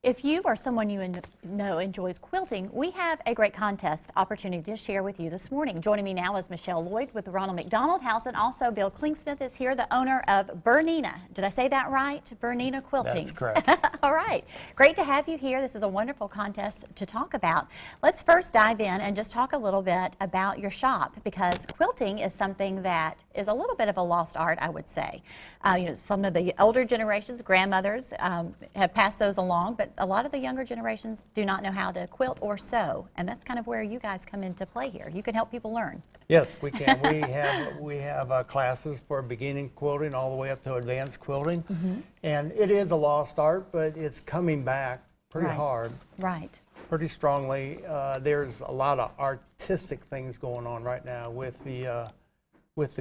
If you or someone you know enjoys quilting, we have a great contest opportunity to share with you this morning. Joining me now is Michelle Lloyd with the Ronald McDonald House, and also Bill Klingsmith is here, the owner of Bernina. Did I say that right? Bernina Quilting. That's correct. All right. Great to have you here. This is a wonderful contest to talk about. Let's first dive in and just talk a little bit about your shop, because quilting is something that is a little bit of a lost art, I would say. Some of the older generations, grandmothers, have passed those along, but a lot of the younger generations do not know how to quilt or sew, and that's kind of where you guys come into play here. You can help people learn. Yes, we can. we have classes for beginning quilting all the way up to advanced quilting, and it is a lost art, but it's coming back pretty hard. Right. Pretty strongly. There's a lot of artistic things going on right now with the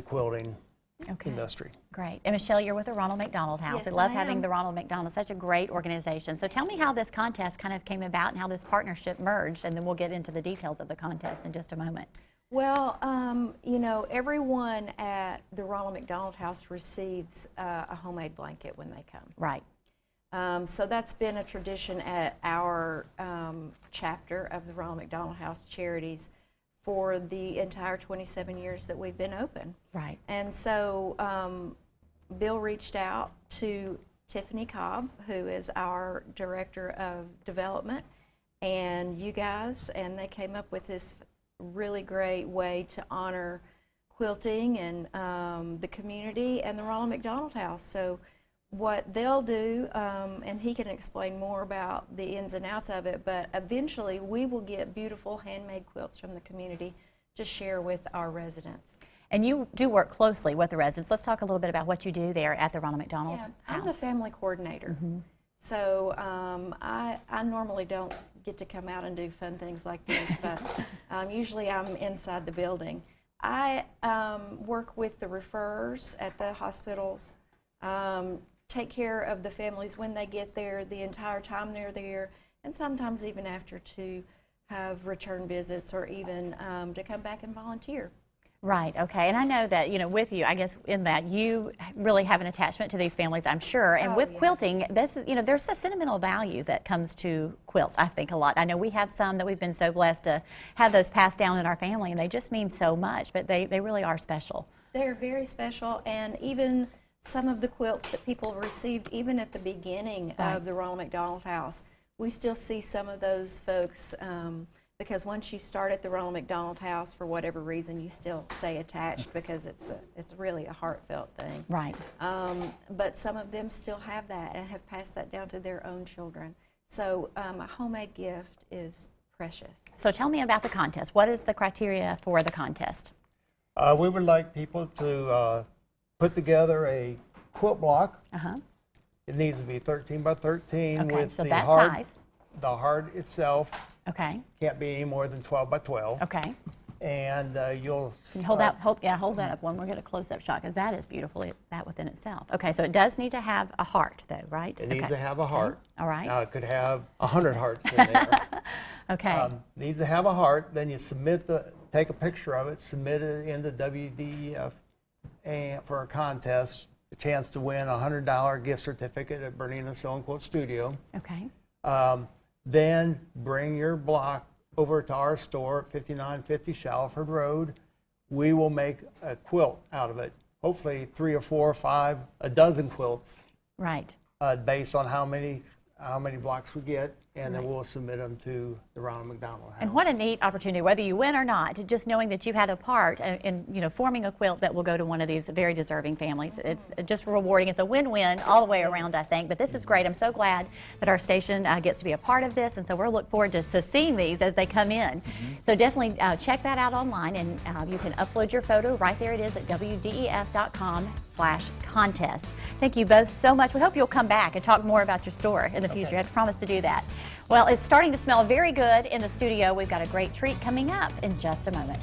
quilting industry. Great. And Michelle, you're with the Ronald McDonald House. Yes, I love I having am. the Ronald McDonald, such a great organization. So tell me how this contest kind of came about and how this partnership merged, and then we'll get into the details of the contest in just a moment. Well, everyone at the Ronald McDonald House receives a homemade blanket when they come. Right. So that's been a tradition at our chapter of the Ronald McDonald House Charities for the entire 27 years that we've been open. Right. And so Bill reached out to Tiffany Cobb, who is our Director of Development, and you guys, and they came up with this really great way to honor quilting and the community and the Ronald McDonald House. So what they'll do, and he can explain more about the ins and outs of it, but eventually we will get beautiful handmade quilts from the community to share with our residents. And you do work closely with the residents. Let's talk a little bit about what you do there at the Ronald McDonald House. I'm the family coordinator. So I normally don't get to come out and do fun things like this, but usually I'm inside the building. I work with the referrers at the hospitals, take care of the families when they get there, the entire time they're there, and sometimes even after, to have return visits or even to come back and volunteer. Right, okay. And I know that, with you, I guess in that you really have an attachment to these families, I'm sure. And with quilting, this is, there's a sentimental value that comes to quilts, I think, a lot. I know we have some that we've been so blessed to have those passed down in our family, and they just mean so much, but they really are special. They're very special, and even some of the quilts that people received even at the beginning of the Ronald McDonald House, we still see some of those folks, because once you start at the Ronald McDonald House, for whatever reason, you still stay attached because it's really a heartfelt thing. Right. But some of them still have that and have passed that down to their own children. So a homemade gift is precious. So tell me about the contest. What is the criteria for the contest? We would like people to put together a quilt block. It needs to be 13 by 13 with so the that heart. size. The heart itself Okay. can't be any more than 12 by 12. Okay. And you'll Can you hold that up one. We'll get a close-up shot, because that is beautiful, that within itself. Okay, so it does need to have a heart, though, right? It needs to have a heart. All right. Now it could have 100 hearts in there. Okay. Needs to have a heart. Then you take a picture of it, submit it into WDEF and for a contest, a chance to win a $100 gift certificate at Bernina Sew N Quilt Studio. Okay. Then bring your block over to our store at 5950 Shalford Road. We will make a quilt out of it. Hopefully 3 or 4 or 5, a dozen quilts. Right. Based on how many blocks we get, and then we'll submit them to the Ronald McDonald House. And what a neat opportunity, whether you win or not, to just knowing that you had a part in forming a quilt that will go to one of these very deserving families. It's just rewarding. It's a win-win all the way around, I think. But this is great. I'm so glad that our station gets to be a part of this, and so we'll look forward to seeing these as they come in. So definitely check that out online, and you can upload your photo. Right there it is at WDEF.com/contest. Thank you both so much. We hope you'll come back and talk more about your store in the future. You have to promise to do that. Well, it's starting to smell very good in the studio. We've got a great treat coming up in just a moment.